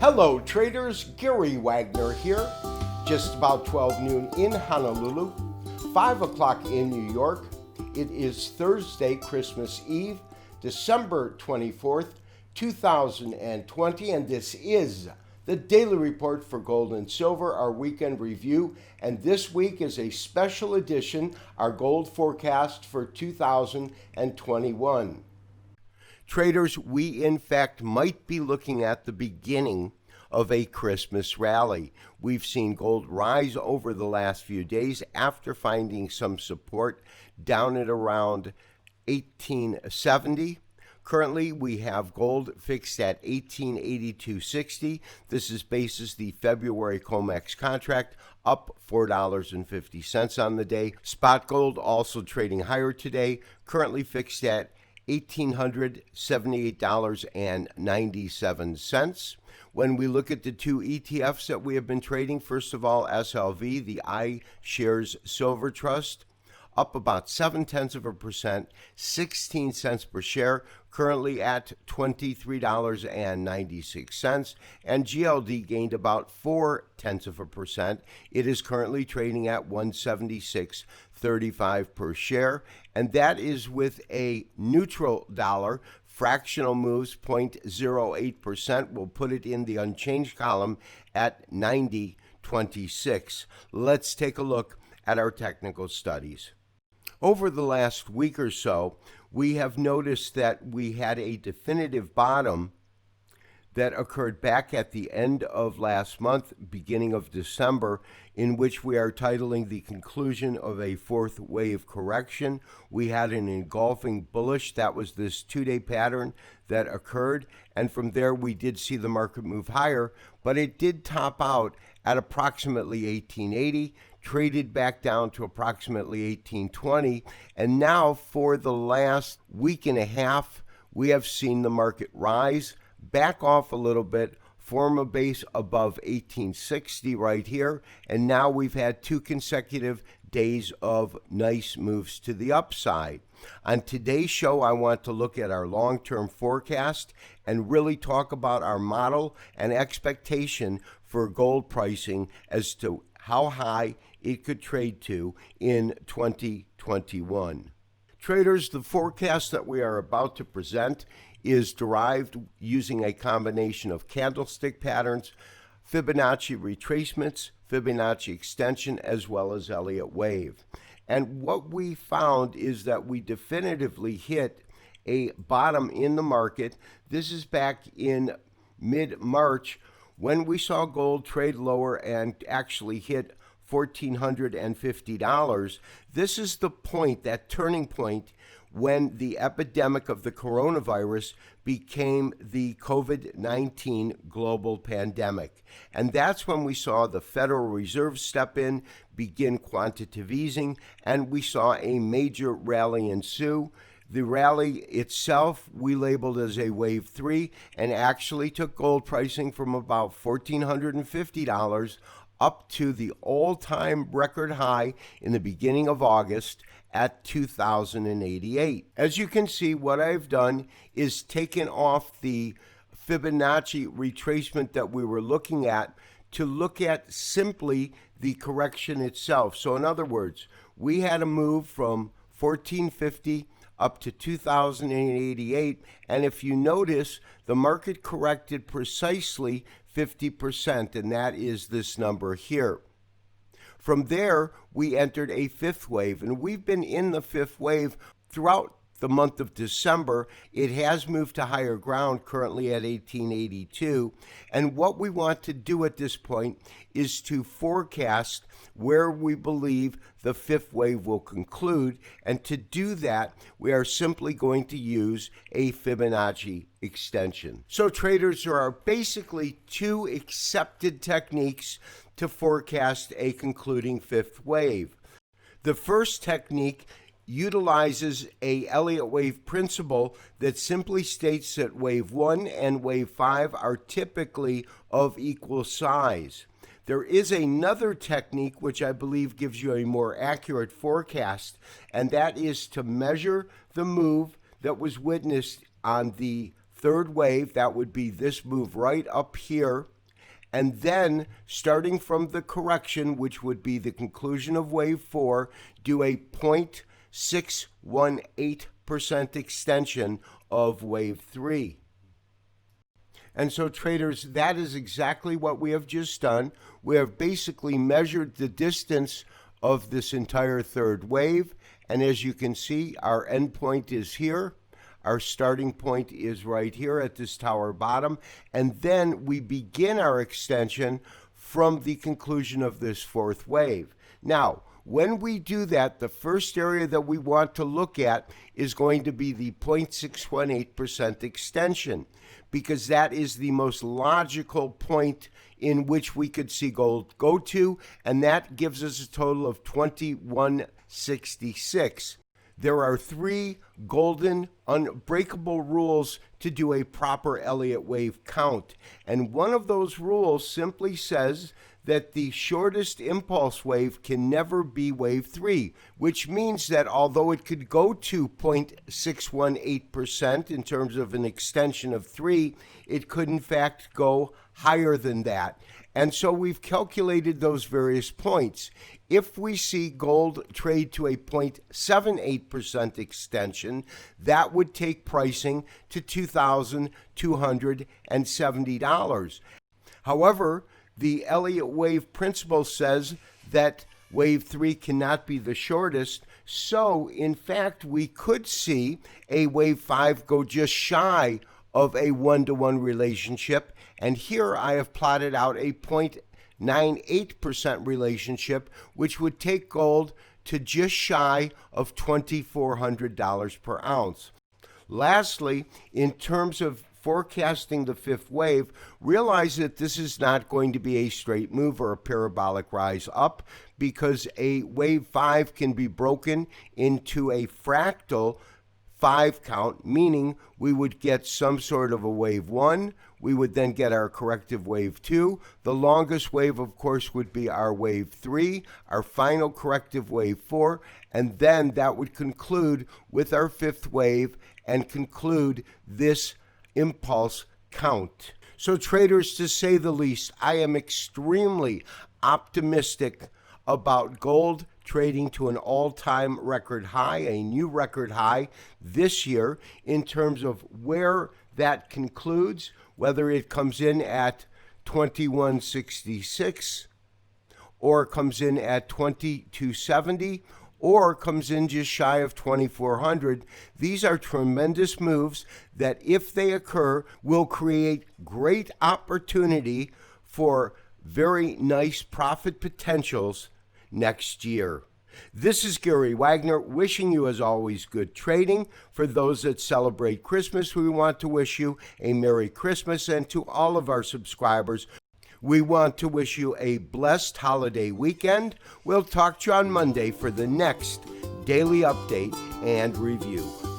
Hello traders, Gary Wagner here. Just about 12 noon in Honolulu, 5 o'clock in New York. It is Thursday, Christmas Eve, December 24th, 2020, and this is the Daily Report for Gold and Silver, our weekend review. And this week is a special edition, our gold forecast for 2021. Traders, we in fact might be looking at the beginning of a Christmas rally. We've seen gold rise over the last few days after finding some support down at around 1870. Currently, we have gold fixed at 1882.60. This is basis the February COMEX contract, up $4.50 on the day. Spot gold also trading higher today, currently fixed at $1,878.97. When we look at the two ETFs that we have been trading, first of all, SLV, the iShares Silver Trust, up about 0.7%, 16 cents per share, currently at $23.96, and GLD gained about 0.4%. It is currently trading at $176.35 per share, and that is with a neutral dollar. Fractional moves 0.08%. We'll put it in the unchanged column at 90.26. Let's take a look at our technical studies. Over the last week or so, we have noticed that we had a definitive bottom that occurred back at the end of last month, beginning of December, in which we are titling the conclusion of a fourth wave correction. We had an engulfing bullish. That was this two-day pattern that occurred, and from there we did see the market move higher, but it did top out at approximately 1880, traded back down to approximately 1820, and now for the last week and a half, we have seen the market rise, back off a little bit, form a base above 1860 right here, and now we've had two consecutive days of nice moves to the upside. On today's show, I want to look at our long-term forecast and really talk about our model and expectation for gold pricing as to how high it could trade to in 2021. Traders, the forecast that we are about to present is derived using a combination of candlestick patterns, Fibonacci retracements, Fibonacci extension, as well as Elliott wave. And what we found is that we definitively hit a bottom in the market. This is back in mid-March when we saw gold trade lower and actually hit $1,450. This is the point, that turning point, when the epidemic of the coronavirus became the COVID-19 global pandemic. And that's when we saw the Federal Reserve step in, begin quantitative easing, and we saw a major rally ensue. The rally itself we labeled as a wave 3 and actually took gold pricing from about $1,450 up to the all-time record high in the beginning of August at 2,088. As you can see, what I've done is taken off the Fibonacci retracement that we were looking at to look at simply the correction itself. So in other words, we had a move from 1,450 up to 2,088, and if you notice, the market corrected precisely 50%, and that is this number here. From there, we entered a fifth wave, and we've been in the fifth wave throughout the month of December. It has moved to higher ground, currently at 1882, and what we want to do at this point is to forecast where we believe the fifth wave will conclude, and to do that, we are simply going to use a Fibonacci extension. So traders, there are basically two accepted techniques to forecast a concluding fifth wave. The first technique utilizes a Elliott wave principle that simply states that wave 1 and wave 5 are typically of equal size. There is another technique which I believe gives you a more accurate forecast, and that is to measure the move that was witnessed on the third wave. That would be this move right up here and then starting from the correction, which would be the conclusion of wave 4, do a 0.618% extension of wave 3. And so traders, that is exactly what we have just done. We have basically measured the distance of this entire third wave, and as you can see, our endpoint is here. Our starting point is right here at this tower bottom, and then we begin our extension from the conclusion of this fourth wave. Now, when we do that, the first area that we want to look at is going to be the 0.618% extension, because that is the most logical point in which we could see gold go to, and that gives us a total of 2166. There are 3 golden unbreakable rules to do a proper Elliott wave count, and one of those rules simply says that the shortest impulse wave can never be wave 3, which means that although it could go to 0.618% in terms of an extension of 3, it could in fact go higher than that. And so we've calculated those various points. If we see gold trade to a 0.78% extension, that would take pricing to $2,270. However, the Elliott wave principle says that wave 3 cannot be the shortest, so in fact we could see a wave 5 go just shy of a 1-to-1 relationship, and here I have plotted out a 0.98% relationship, which would take gold to just shy of $2,400 per ounce. Lastly, in terms of forecasting the fifth wave, realize that this is not going to be a straight move or a parabolic rise up, because a wave 5 can be broken into a fractal 5 count, meaning we would get some sort of a wave 1, we would then get our corrective wave 2. The longest wave, of course, would be our wave 3, our final corrective wave 4, and then that would conclude with our fifth wave and conclude this impulse count. So traders, to say the least, I am extremely optimistic about gold trading to an all-time record high, a new record high this year, in terms of where that concludes, whether it comes in at 2166 or comes in at 2270 or comes in just shy of 2400. These are tremendous moves that, if they occur, will create great opportunity for very nice profit potentials next year. This is Gary Wagner, wishing you, as always, good trading. For those that celebrate Christmas, we want to wish you a Merry Christmas, and to all of our subscribers, we want to wish you a blessed holiday weekend. We'll talk to you on Monday for the next daily update and review.